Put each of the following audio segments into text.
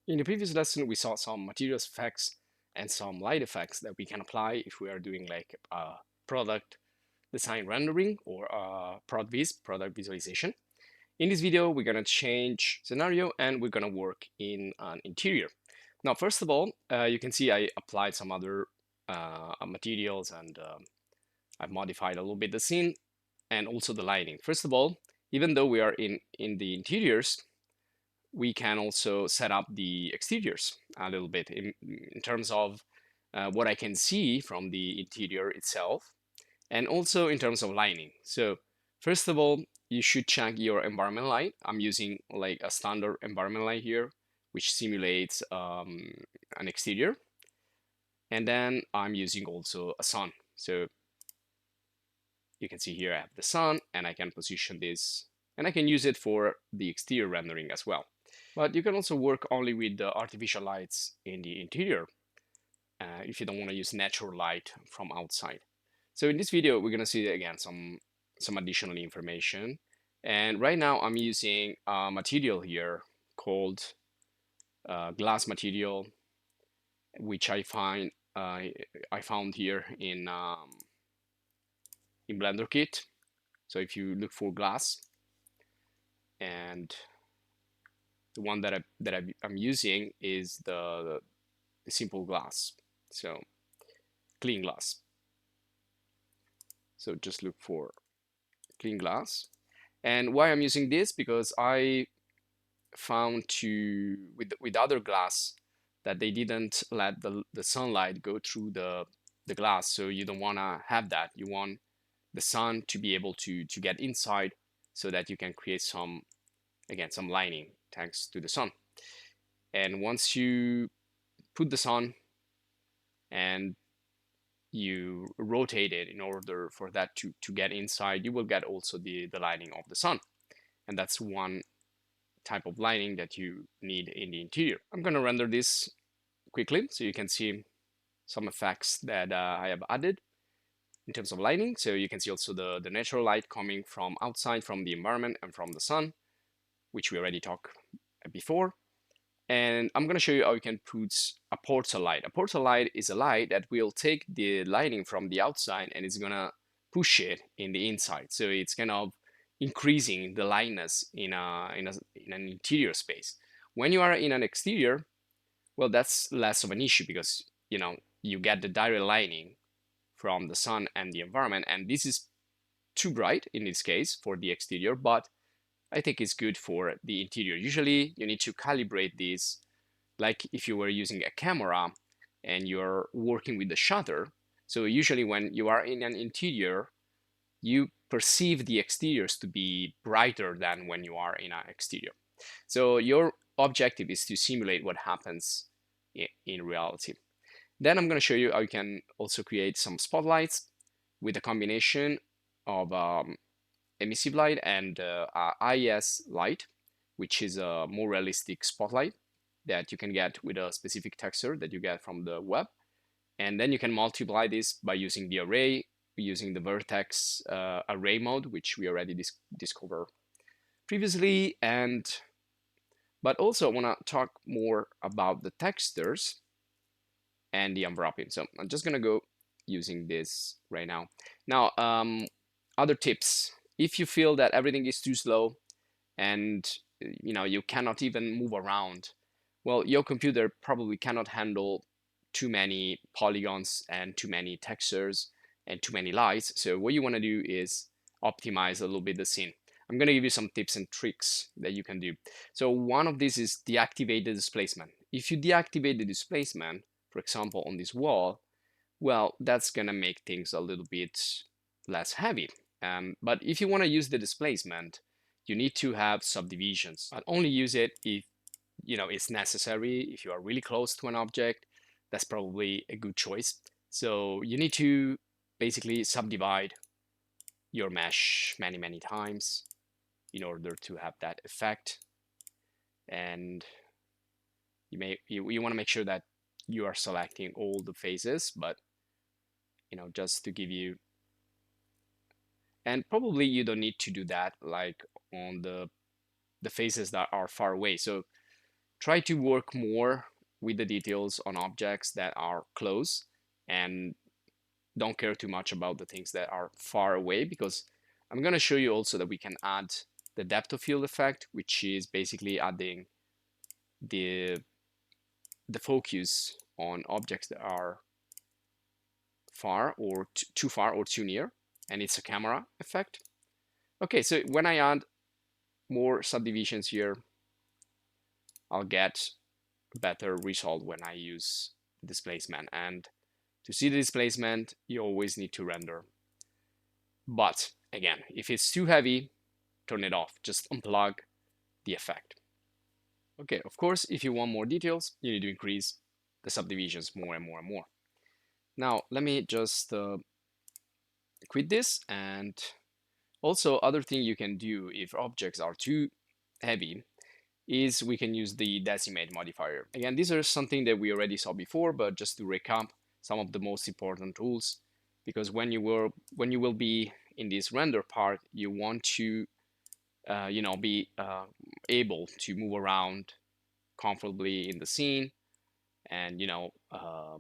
In the previous lesson, we saw some materials effects and some light effects that we can apply if we are doing like product design rendering or product visualization. In this video, we're going to change scenario and we're going to work in an interior. Now, first of all, you can see I applied some other materials and I've modified a little bit the scene and also the lighting. First of all, even though we are in the interiors, we can also set up the exteriors a little bit in terms of what I can see from the interior itself, and also in terms of lighting. So first of all, you should check your environment light. I'm using like a standard environment light here, which simulates an exterior. And then I'm using also a sun. So you can see here I have the sun and I can position this and I can use it for the exterior rendering as well. But you can also work only with the artificial lights in the interior if you don't want to use natural light from outside. So in this video, we're going to see again some additional information. And right now I'm using a material here called glass material, which I found here in Blender Kit. So if you look for glass, and the one that I'm using is the simple glass, so clean glass. So just look for clean glass. And why I'm using this, because I found with other glass that they didn't let the sunlight go through the glass. So you don't want to have that. You want the sun to be able to get inside so that you can create some lighting thanks to the sun. And once you put the sun and you rotate it in order for that to get inside, you will get also the lighting of the sun. And that's one type of lighting that you need in the interior. I'm going to render this quickly so you can see some effects that I have added in terms of lighting. So you can see also the natural light coming from outside, from the environment and from the sun, which we already talked before. And I'm going to show you how you can put a portal light. A portal light is a light that will take the lighting from the outside and it's going to push it in the inside. So it's kind of increasing the lightness in an interior space. When you are in an exterior, well, that's less of an issue because you get the direct lighting from the sun and the environment, and this is too bright in this case for the exterior, but I think it's good for the interior. Usually you need to calibrate this like if you were using a camera and you're working with the shutter. So usually when you are in an interior, you perceive the exteriors to be brighter than when you are in an exterior. So your objective is to simulate what happens in reality. Then I'm going to show you how you can also create some spotlights with a combination of emissive light and IS light, which is a more realistic spotlight that you can get with a specific texture that you get from the web. And then you can multiply this by using the array, using the vertex array mode, which we already discovered previously. But also I want to talk more about the textures and the unwrapping. So I'm just going to go using this right now. Now, other tips. If you feel that everything is too slow and you cannot even move around, well, your computer probably cannot handle too many polygons and too many textures and too many lights. So what you want to do is optimize a little bit the scene. I'm going to give you some tips and tricks that you can do. So one of these is deactivate the displacement. If you deactivate the displacement, for example, on this wall, well, that's going to make things a little bit less heavy. But if you want to use the displacement, you need to have subdivisions. But only use it if it's necessary. If you are really close to an object, that's probably a good choice. So you need to basically subdivide your mesh many times in order to have that effect. And you want to make sure that you are selecting all the faces, but just to give you. And probably you don't need to do that like on the faces that are far away. So try to work more with the details on objects that are close, and don't care too much about the things that are far away, because I'm going to show you also that we can add the depth of field effect, which is basically adding the focus on objects that are far or too far or too near, and it's a camera effect. Okay, so when I add more subdivisions here, I'll get a better result when I use displacement. And to see the displacement, you always need to render. But again, if it's too heavy, turn it off. Just unplug the effect. Okay, of course, if you want more details, you need to increase the subdivisions more and more and more. Now, let me just quit this. And also, other thing you can do if objects are too heavy is we can use the decimate modifier. Again, these are something that we already saw before, but just to recap some of the most important rules, because when you will be in this render part, you want to be able to move around comfortably in the scene, and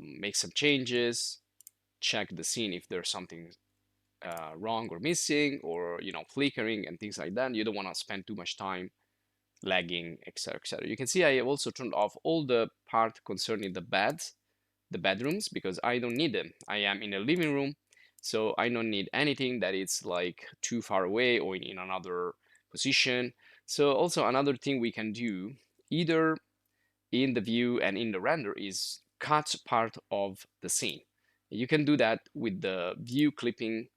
make some changes, check the scene if there's something wrong or missing, or flickering and things like that. You don't want to spend too much time lagging, etc., etc. You can see I have also turned off all the part concerning the beds, the bedrooms, because I don't need them. I am in a living room, so I don't need anything that is like too far away or in another position. So also another thing we can do, either in the view and in the render, is cut part of the scene. You can do that with the view clipping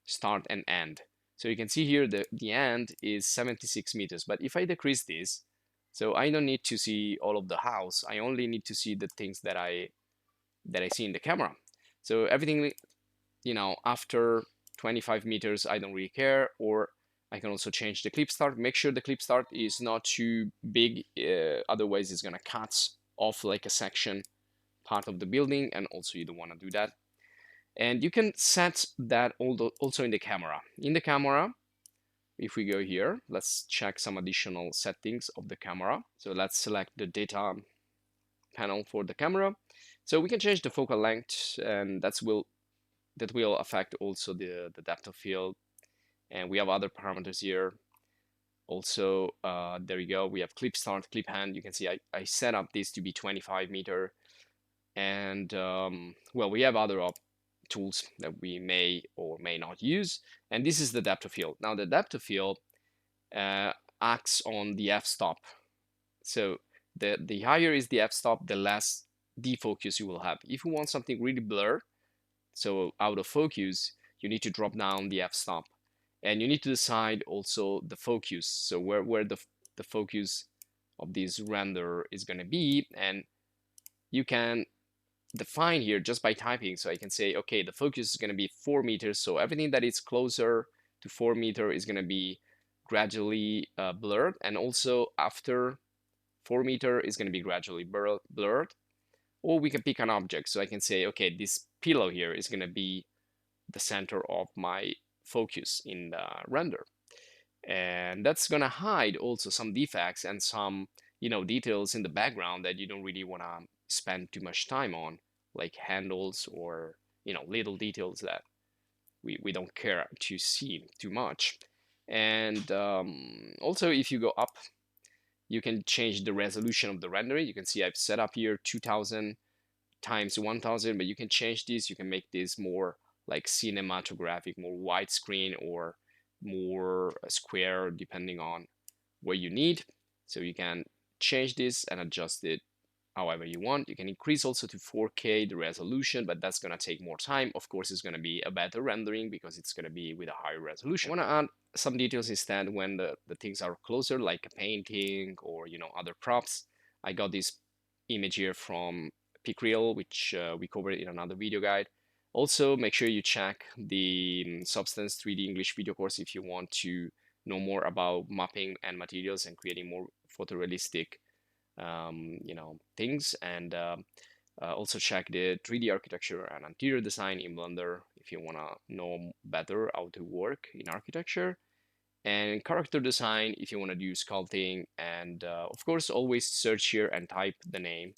start and end. So you can see here the end is 76 meters, but if I decrease this, so I don't need to see all of the house, I only need to see the things that I see in the camera. So everything, after 25 meters, I don't really care. Or I can also change the clip start. Make sure the clip start is not too big, otherwise it's gonna cut off like a section part of the building, and also you don't want to do that. And you can set that also in the camera. In the camera, if we go here, let's check some additional settings of the camera. So let's select the data panel for the camera. So we can change the focal length, and that will affect also the depth of field. And we have other parameters here. Also, there you go. We have clip start, clip end. You can see I set up this to be 25 meter. And well, we have other tools that we may or may not use. And this is the depth of field. Now the depth of field acts on the f-stop. So the higher is the f-stop, the less defocus you will have. If you want something really blurred, so out of focus, you need to drop down the f-stop. And you need to decide also the focus, so where the focus of this render is going to be. And you can define here just by typing. So I can say, okay, the focus is going to be 4 meters. So everything that is closer to 4 meters is going to be gradually blurred. And also after 4 meters is going to be gradually blurred. Or we can pick an object. So I can say, okay, this pillow here is going to be the center of my focus in the render. And that's going to hide also some defects and some details in the background that you don't really want to spend too much time on, like handles or little details that we don't care to see too much. And also, if you go up, you can change the resolution of the rendering. You can see I've set up here 2000 times 1000, but you can change this. You can make this more like cinematographic, more widescreen, or more square, depending on what you need. So you can change this and adjust it however you want. You can increase also to 4K the resolution, but that's going to take more time. Of course, it's going to be a better rendering because it's going to be with a higher resolution. I want to add some details instead when the things are closer, like a painting or other props. I got this image here from Picreal, which we covered in another video guide. Also, make sure you check the Substance 3D English video course if you want to know more about mapping and materials and creating more photorealistic things. And also check the 3D architecture and interior design in Blender if you want to know better how to work in architecture. and character design if you want to do sculpting, and of course always search here and type the name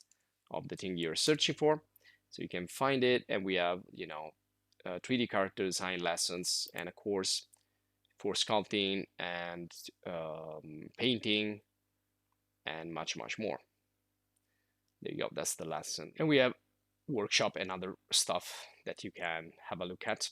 of the thing you're searching for so you can find it. And we have 3D character design lessons and a course for sculpting and painting and much more. There you go, that's the lesson. And we have workshop and other stuff that you can have a look at.